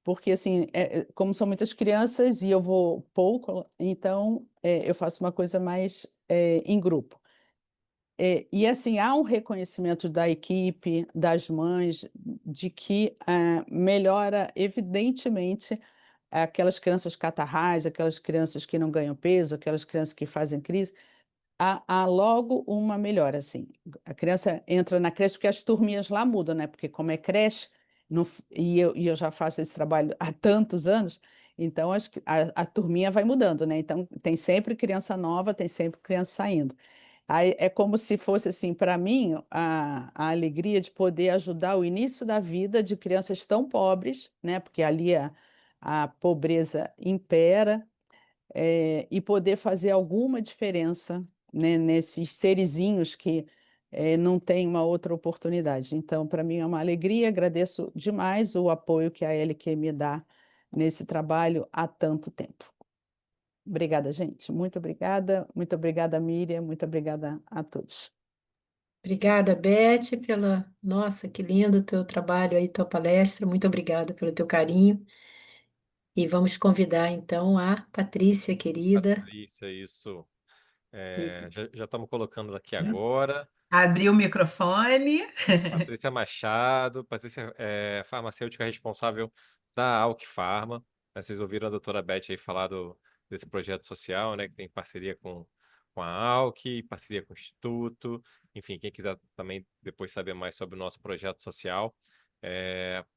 Porque assim, como são muitas crianças e eu vou pouco, então eu faço uma coisa mais em grupo. E assim, há um reconhecimento da equipe, das mães, de que melhora evidentemente aquelas crianças catarrais, aquelas crianças que não ganham peso, aquelas crianças que fazem crise. Há logo uma melhora, assim. A criança entra na creche, porque as turminhas lá mudam, né? Porque como é creche, e eu já faço esse trabalho há tantos anos, então a turminha vai mudando, né? Então tem sempre criança nova, tem sempre criança saindo. Aí é como se fosse assim, para mim, a alegria de poder ajudar o início da vida de crianças tão pobres, né? Porque ali a pobreza impera, e poder fazer alguma diferença, né, nesses serizinhos que não têm uma outra oportunidade. Então, para mim é uma alegria, agradeço demais o apoio que a LQ me dá nesse trabalho há tanto tempo. Obrigada, gente. Muito obrigada. Muito obrigada, Miriam. Muito obrigada a todos. Obrigada, Beth, pela. Nossa, que lindo o teu trabalho aí, tua palestra. Muito obrigada pelo teu carinho. E vamos convidar então a Patrícia, querida. Patrícia, isso. E- Já estamos colocando aqui agora. Abrir o microfone. Patrícia Machado. Patrícia é farmacêutica responsável da Alck Pharma, né? Vocês ouviram a doutora Beth aí falar desse projeto social, né? Que tem parceria com a Alck, parceria com o Instituto. Enfim, quem quiser também depois saber mais sobre o nosso projeto social,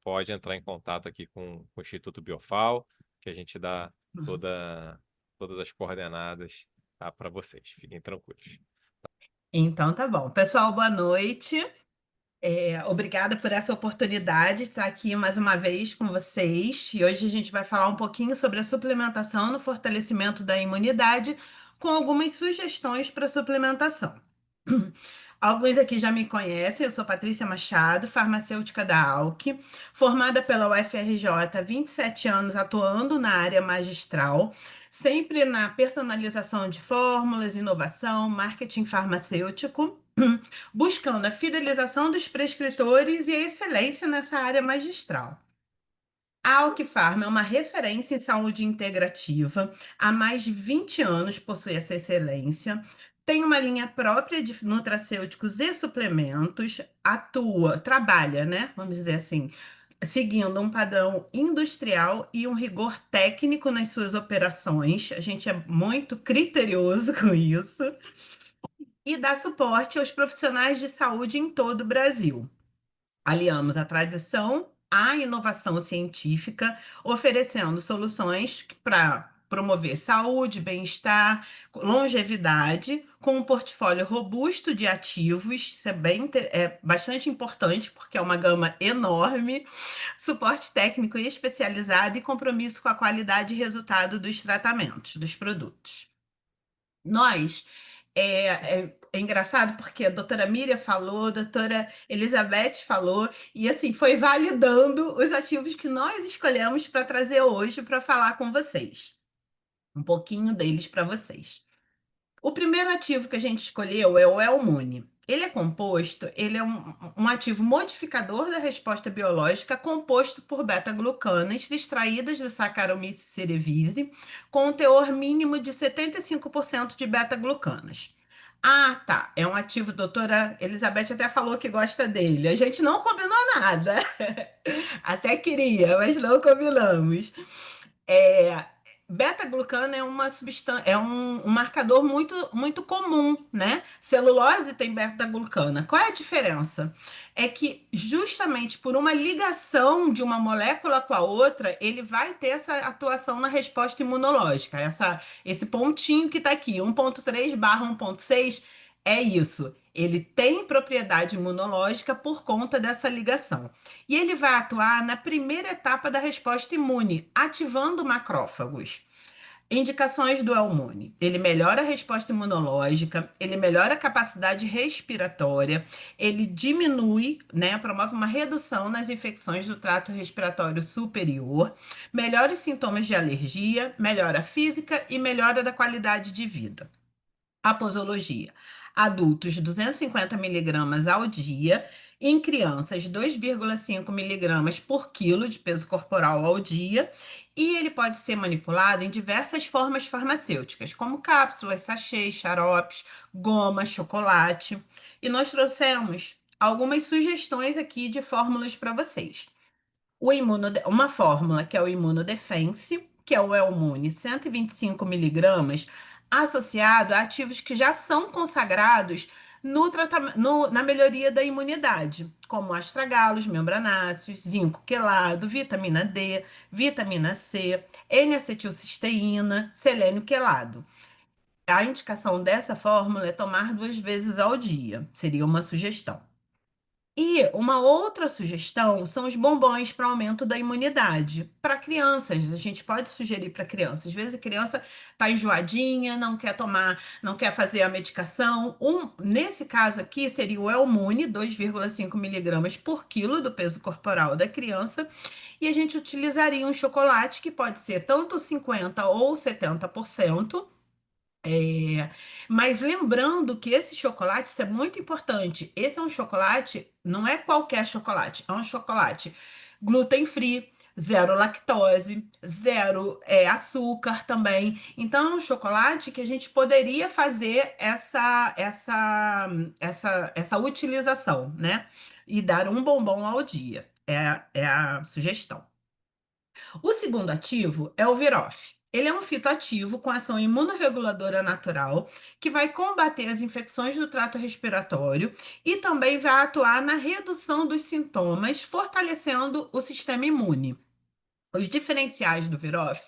pode entrar em contato aqui com o Instituto Biofal, que a gente dá todas as coordenadas, tá, para vocês. Fiquem tranquilos. Então tá bom. Pessoal, boa noite. Obrigada por essa oportunidade de estar aqui mais uma vez com vocês. E hoje a gente vai falar um pouquinho sobre a suplementação no fortalecimento da imunidade, com algumas sugestões para suplementação. Alguns aqui já me conhecem, eu sou Patrícia Machado, farmacêutica da Alck, formada pela UFRJ há 27 anos atuando na área magistral, sempre na personalização de fórmulas, inovação, marketing farmacêutico, buscando a fidelização dos prescritores e a excelência nessa área magistral. A Alquifarma é uma referência em saúde integrativa. Há mais de 20 anos possui essa excelência. Tem uma linha própria de nutracêuticos e suplementos. Trabalha, né? Vamos dizer assim, seguindo um padrão industrial e um rigor técnico nas suas operações. A gente é muito criterioso com isso. E dá suporte aos profissionais de saúde em todo o Brasil. Aliamos a tradição à inovação científica, oferecendo soluções para promover saúde, bem-estar, longevidade, com um portfólio robusto de ativos. Isso é bastante importante, porque é uma gama enorme, suporte técnico especializado e compromisso com a qualidade e resultado dos tratamentos, dos produtos. Nós, é engraçado porque a doutora Miriam falou, a doutora Elizabeth falou, e assim, foi validando os ativos que nós escolhemos para trazer hoje para falar com vocês. Um pouquinho deles para vocês. O primeiro ativo que a gente escolheu é o Elmune. Ele é um ativo modificador da resposta biológica composto por beta-glucanas extraídas do Saccharomyces cerevisiae, com um teor mínimo de 75% de beta-glucanas. Ah, tá. É um ativo, doutora Elizabeth até falou que gosta dele. A gente não combinou nada. Até queria, mas não combinamos. É, Beta-glucano é uma substância, um marcador muito comum, né? Celulose tem beta-glucana. Qual é a diferença? É que justamente por uma ligação de uma molécula com a outra, ele vai ter essa atuação na resposta imunológica. Esse pontinho que está aqui, 1,3/1,6, é isso. Ele tem propriedade imunológica por conta dessa ligação. E ele vai atuar na primeira etapa da resposta imune, ativando macrófagos. Indicações do Elmune. Ele melhora a resposta imunológica, ele melhora a capacidade respiratória, ele diminui, né, promove uma redução nas infecções do trato respiratório superior, melhora os sintomas de alergia, melhora a física e melhora da qualidade de vida. A posologia. Adultos, 250 miligramas ao dia. Em crianças, 2,5 miligramas por quilo de peso corporal ao dia. E ele pode ser manipulado em diversas formas farmacêuticas, como cápsulas, sachês, xaropes, goma, chocolate. E nós trouxemos algumas sugestões aqui de fórmulas para vocês. Uma fórmula que é o Imunodefense, que é o Elmune 125 miligramas, associado a ativos que já são consagrados na melhoria da imunidade, como astragalos, membranáceos, zinco quelado, vitamina D, vitamina C, N-acetilcisteína, selênio quelado. A indicação dessa fórmula é tomar 2 vezes ao dia, seria uma sugestão. E uma outra sugestão são os bombons para aumento da imunidade. Para crianças, a gente pode sugerir para crianças. Às vezes a criança está enjoadinha, não quer tomar, não quer fazer a medicação. Nesse caso aqui, seria o Elmune, 2,5 miligramas por quilo do peso corporal da criança. E a gente utilizaria um chocolate que pode ser tanto 50 ou 70%. É, mas lembrando que esse chocolate, isso é muito importante. Esse é um chocolate, não é qualquer chocolate, é um chocolate gluten free, zero lactose, zero açúcar também. Então, é um chocolate que a gente poderia fazer essa utilização, né? E dar um bombom ao dia. É a sugestão. O segundo ativo é o Virof. Ele é um fitoativo com ação imunorreguladora natural que vai combater as infecções do trato respiratório e também vai atuar na redução dos sintomas, fortalecendo o sistema imune. Os diferenciais do Virof,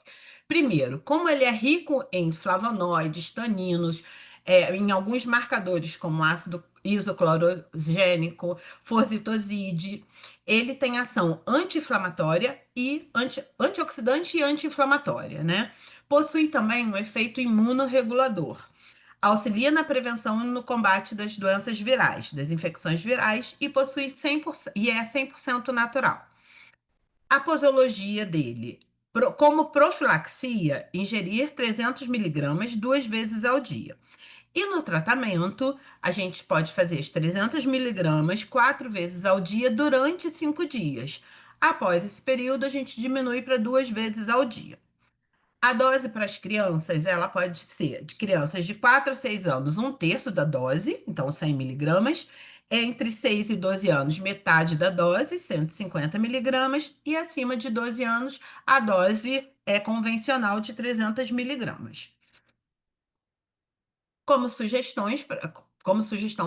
primeiro, como ele é rico em flavonoides, taninos, em alguns marcadores como ácido isoclorogênico, forsitoside, ele tem ação anti-inflamatória e antioxidante e anti-inflamatória, né? Possui também um efeito imunorregulador. Auxilia na prevenção e no combate das doenças virais, das infecções virais e possui 100% e é 100% natural. A posologia dele. Como profilaxia, ingerir 300 miligramas 2 vezes ao dia. E no tratamento, a gente pode fazer as 300 miligramas 4 vezes ao dia durante 5 dias. Após esse período, a gente diminui para 2 vezes ao dia. A dose para as crianças, ela pode ser de crianças de 4 a 6 anos, um terço da dose, então 100 miligramas. Entre 6 e 12 anos, metade da dose, 150 miligramas. E acima de 12 anos, a dose é convencional de 300 miligramas. Como sugestão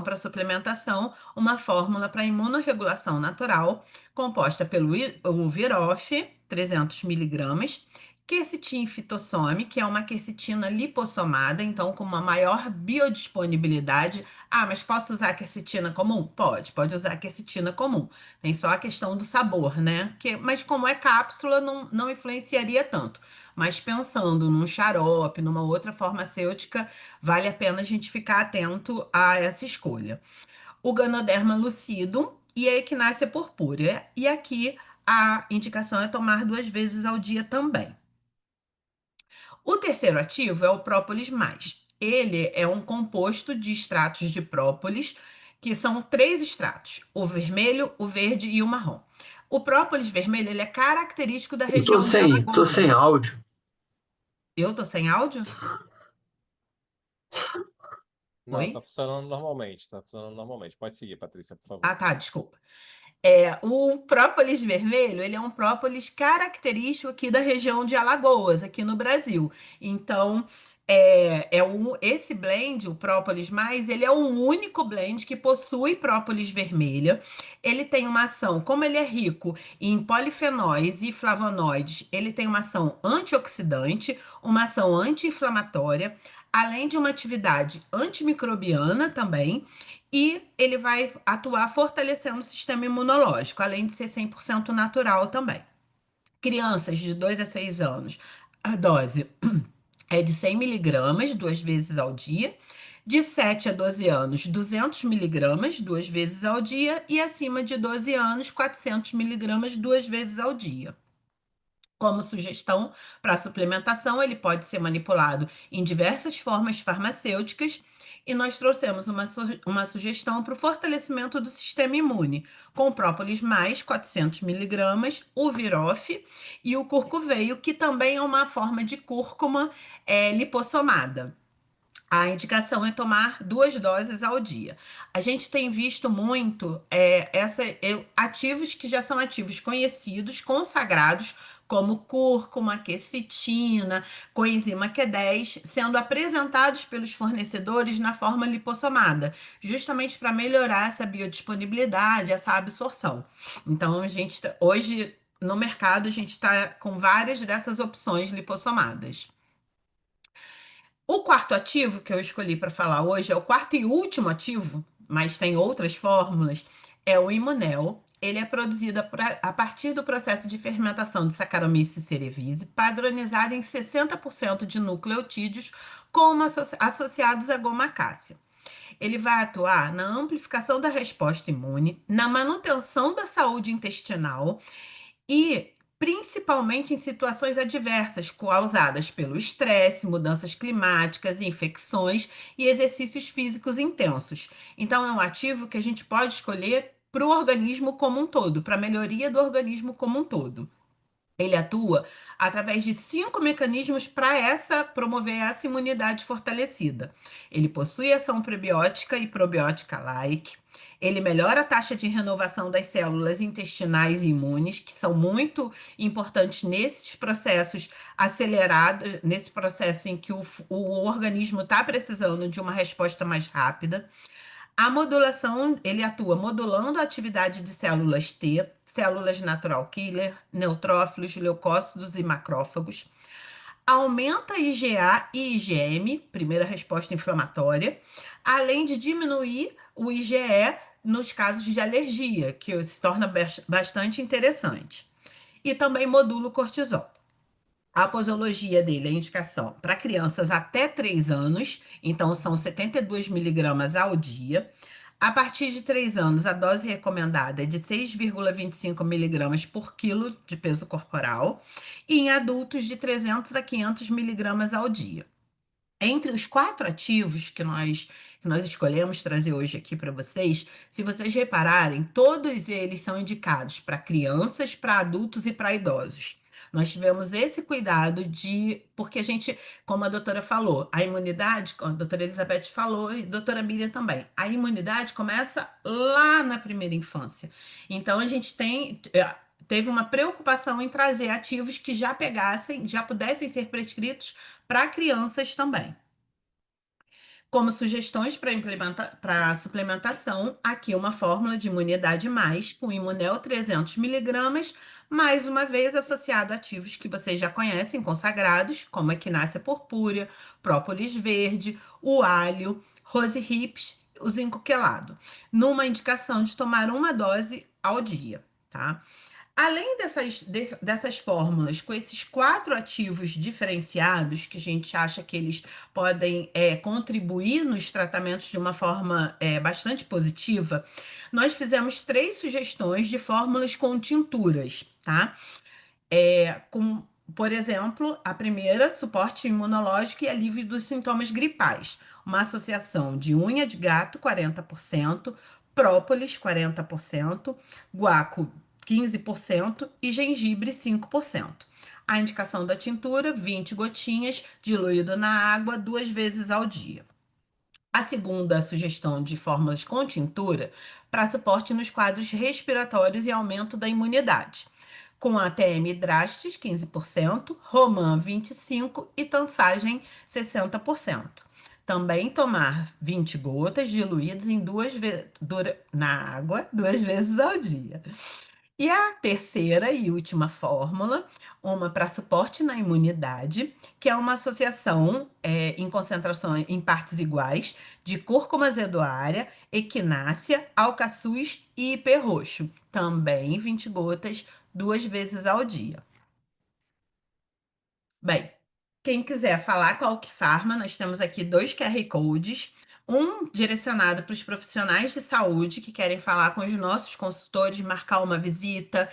para suplementação, uma fórmula para imunorregulação natural, composta pelo o Virof, 300 miligramas, quercetin fitossome, que é uma quercetina lipossomada, então com uma maior biodisponibilidade. Ah, mas posso usar quercetina comum? Pode usar quercetina comum. Tem só a questão do sabor, né? Mas como é cápsula, não influenciaria tanto. Mas pensando num xarope, numa outra farmacêutica, vale a pena a gente ficar atento a essa escolha. O Ganoderma lucidum e a Equinácea purpúrea. E aqui a indicação é tomar 2 vezes ao dia também. O terceiro ativo é o própolis mais. Ele é um composto de extratos de própolis, que são 3 extratos: o vermelho, o verde e o marrom. O própolis vermelho ele é característico da Eu tô região de sem Alagoas. áudio. Eu tô sem áudio? Não, tá Oi? funcionando normalmente, tá funcionando normalmente. Pode seguir, Patrícia, por favor. Ah, tá, desculpa. O própolis vermelho, ele é um própolis característico aqui da região de Alagoas, aqui no Brasil. Então, esse blend, o própolis mais, ele é o único blend que possui própolis vermelha. Ele tem uma ação, como ele é rico em polifenóis e flavonoides, ele tem uma ação antioxidante, uma ação anti-inflamatória, além de uma atividade antimicrobiana também. E ele vai atuar fortalecendo o sistema imunológico, além de ser 100% natural também. Crianças de 2 a 6 anos, a dose é de 100 miligramas 2 vezes ao dia. De 7 a 12 anos, 200 miligramas 2 vezes ao dia. E acima de 12 anos, 400 miligramas 2 vezes ao dia. Como sugestão para suplementação, ele pode ser manipulado em diversas formas farmacêuticas e nós trouxemos uma sugestão para o fortalecimento do sistema imune, com o própolis mais 400 miligramas, o Virof e o curcuveio, que também é uma forma de cúrcuma lipossomada. A indicação é tomar 2 doses ao dia. A gente tem visto muito ativos que já são ativos conhecidos, consagrados, como cúrcuma, quercetina, coenzima Q10, sendo apresentados pelos fornecedores na forma lipossomada, justamente para melhorar essa biodisponibilidade, essa absorção. Então, hoje no mercado, a gente está com várias dessas opções lipossomadas. O quarto ativo que eu escolhi para falar hoje é o quarto e último ativo, mas tem outras fórmulas, é o Imunel. Ele é produzido a partir do processo de fermentação de Saccharomyces cerevisiae, padronizado em 60% de nucleotídeos como associados à goma cássia. Ele vai atuar na amplificação da resposta imune, na manutenção da saúde intestinal e principalmente em situações adversas causadas pelo estresse, mudanças climáticas, infecções e exercícios físicos intensos. Então, é um ativo que a gente pode escolher para o organismo como um todo, para a melhoria do organismo como um todo. Ele atua através de 5 mecanismos para promover essa imunidade fortalecida. Ele possui ação prebiótica e probiótica-like. Ele melhora a taxa de renovação das células intestinais e imunes, que são muito importantes nesses processos acelerados, nesse processo em que o organismo está precisando de uma resposta mais rápida. A modulação, ele atua modulando a atividade de células T, células natural killer, neutrófilos, leucócitos e macrófagos. Aumenta IgA e IgM, primeira resposta inflamatória, além de diminuir o IgE nos casos de alergia, que se torna bastante interessante. E também modula o cortisol. A posologia dele, a indicação para crianças até 3 anos, então são 72 miligramas ao dia. A partir de 3 anos, a dose recomendada é de 6,25 miligramas por quilo de peso corporal, e em adultos de 300 a 500 miligramas ao dia. Entre os 4 ativos que nós escolhemos trazer hoje aqui para vocês, se vocês repararem, todos eles são indicados para crianças, para adultos e para idosos. Nós tivemos esse cuidado porque a gente, como a doutora falou, a imunidade, a doutora Elizabeth falou e a doutora Miriam também, a imunidade começa lá na primeira infância. Então, a gente teve uma preocupação em trazer ativos que já pudessem ser prescritos para crianças também. Como sugestões para suplementação, aqui uma fórmula de imunidade mais, com Imunel 300 miligramas, mais uma vez associado a ativos que vocês já conhecem, consagrados, como a equinácea purpúrea, própolis verde, o alho, rose hips, o zinco quelado, numa indicação de tomar uma dose ao dia, tá? Além dessas fórmulas, com esses 4 ativos diferenciados, que a gente acha que eles podem contribuir nos tratamentos de uma forma bastante positiva, nós fizemos 3 sugestões de fórmulas com tinturas, tá? Por exemplo, a primeira, suporte imunológico e alívio dos sintomas gripais. Uma associação de unha de gato, 40%, própolis, 40%, guaco, 15% e gengibre, 5%. A indicação da tintura, 20 gotinhas, diluído na água 2 vezes ao dia. A segunda sugestão de fórmulas com tintura, para suporte nos quadros respiratórios e aumento da imunidade, com a TM Drastis, 15%, Roman, 25% e Tansagem, 60%. Também tomar 20 gotas diluídas na água 2 vezes ao dia. E a terceira e última fórmula, uma para suporte na imunidade, que é uma associação em concentrações em partes iguais de cúrcuma azedoária, equinácea, alcaçuz e hiperroxo. Também 20 gotas 2 vezes ao dia. Bem, quem quiser falar com a Alquifarma, nós temos aqui 2 QR Codes, um direcionado para os profissionais de saúde que querem falar com os nossos consultores, marcar uma visita,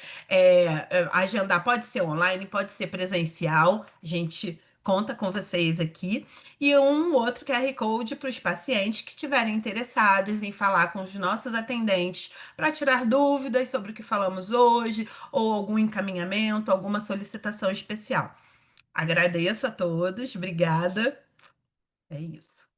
agendar, pode ser online, pode ser presencial, a gente conta com vocês aqui, e um outro QR Code para os pacientes que estiverem interessados em falar com os nossos atendentes para tirar dúvidas sobre o que falamos hoje, ou algum encaminhamento, alguma solicitação especial. Agradeço a todos, obrigada. É isso.